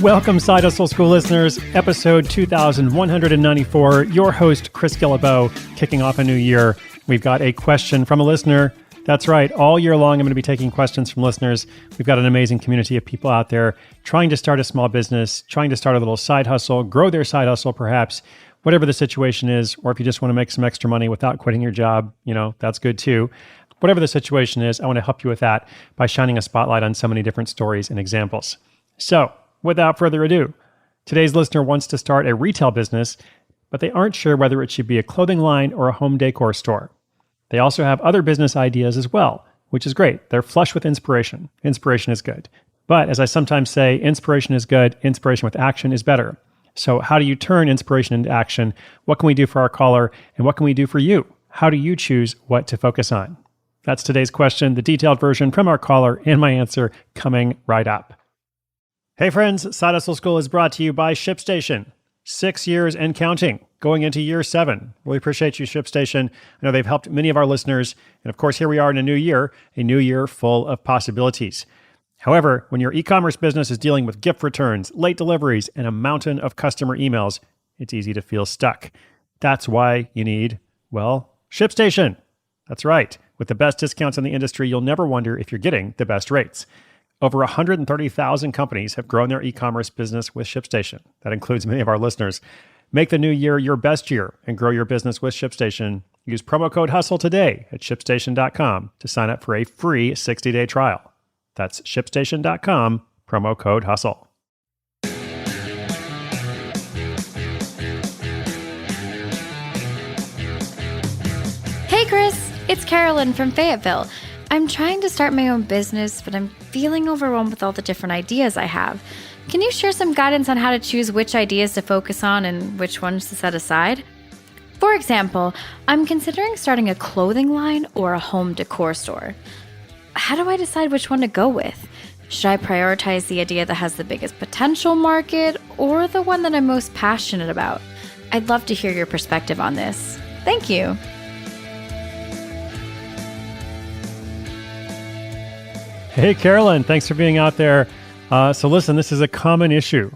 Welcome, Side Hustle School listeners, episode 2194. Your host, Chris Guillebeau, kicking off a new year. We've got a question from a listener. That's right. All year long, I'm going to be taking questions from listeners. We've got an amazing community of people out there trying to start a small business, trying to start a little side hustle, grow their side hustle perhaps, whatever the situation is, or if you just want to make some extra money without quitting your job, that's good too. Whatever the situation is, I want to help you with that by shining a spotlight on so many different stories and examples. So, without further ado, today's listener wants to start a retail business, but they aren't sure whether it should be a clothing line or a home decor store. They also have other business ideas as well, which is great. They're flush with inspiration. Inspiration is good. But as I sometimes say, inspiration is good. Inspiration with action is better. So how do you turn inspiration into action? What can we do for our caller? And what can we do for you? How do you choose what to focus on? That's today's question, the detailed version from our caller, and my answer coming right up. Hey friends, Side Hustle School is brought to you by ShipStation. 6 years and counting, going into year 7. Really appreciate you, ShipStation. I know they've helped many of our listeners. And of course, here we are in a new year full of possibilities. However, when your e-commerce business is dealing with gift returns, late deliveries, and a mountain of customer emails, it's easy to feel stuck. That's why you need, ShipStation. That's right. With the best discounts in the industry, you'll never wonder if you're getting the best rates. Over 130,000 companies have grown their e-commerce business with ShipStation. That includes many of our listeners. Make the new year your best year and grow your business with ShipStation. Use promo code HUSTLE today at ShipStation.com to sign up for a free 60-day trial. That's ShipStation.com, promo code HUSTLE. Hey Chris, it's Carolyn from Fayetteville. I'm trying to start my own business, but I'm feeling overwhelmed with all the different ideas I have. Can you share some guidance on how to choose which ideas to focus on and which ones to set aside? For example, I'm considering starting a clothing line or a home decor store. How do I decide which one to go with? Should I prioritize the idea that has the biggest potential market or the one that I'm most passionate about? I'd love to hear your perspective on this. Thank you. Hey, Carolyn, thanks for being out there. So listen, this is a common issue,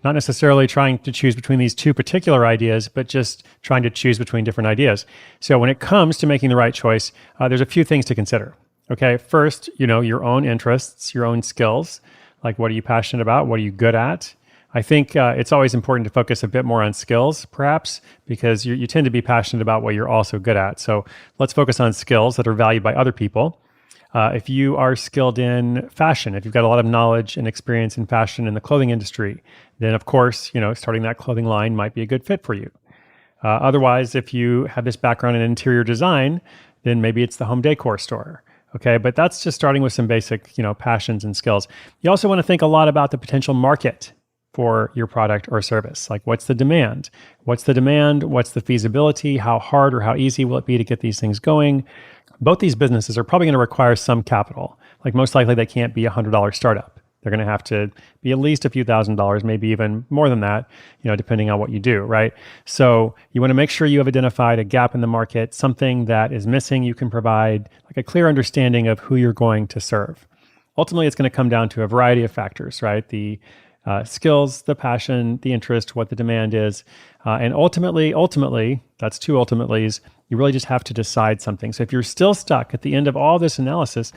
not necessarily trying to choose between these two particular ideas, but just trying to choose between different ideas. So when it comes to making the right choice, there's a few things to consider. Okay, first, your own interests, your own skills, like what are you passionate about? What are you good at? I think it's always important to focus a bit more on skills, perhaps, because you tend to be passionate about what you're also good at. So let's focus on skills that are valued by other people. If you are skilled in fashion, if you've got a lot of knowledge and experience in fashion in the clothing industry, then of course, starting that clothing line might be a good fit for you. Otherwise, if you have this background in interior design, then maybe it's the home decor store. Okay, but that's just starting with some basic, passions and skills. You also want to think a lot about the potential market for your product or service. Like what's the demand? What's the feasibility? How hard or how easy will it be to get these things going? Both these businesses are probably going to require some capital. Like most likely they can't be a $100 startup. They're going to have to be at least a few $1,000s, maybe even more than that, depending on what you do, right? So you want to make sure you have identified a gap in the market, something that is missing. You can provide like a clear understanding of who you're going to serve. Ultimately, it's going to come down to a variety of factors, right? The skills, the passion, the interest, what the demand is. And ultimately, that's two ultimately's, you really just have to decide something. So if you're still stuck at the end of all this analysis,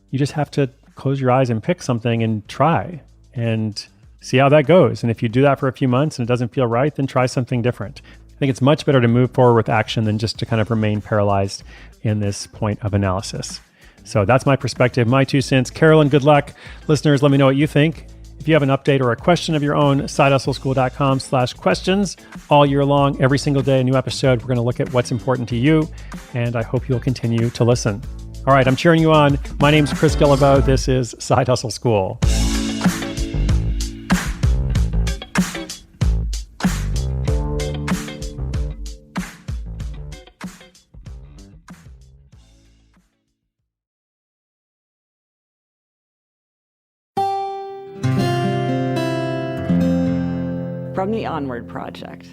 you just have to close your eyes and pick something and try and see how that goes. And if you do that for a few months and it doesn't feel right, then try something different. I think it's much better to move forward with action than just to kind of remain paralyzed in this point of analysis. So that's my perspective, my 2 cents. Carolyn, good luck. Listeners, let me know what you think. If you have an update or a question of your own, sidehustleschool.com/questions. All year long, every single day, a new episode. We're going to look at what's important to you, and I hope you'll continue to listen. All right, I'm cheering you on. My name's Chris Guillebeau. This is Side Hustle School. From the Onward Project.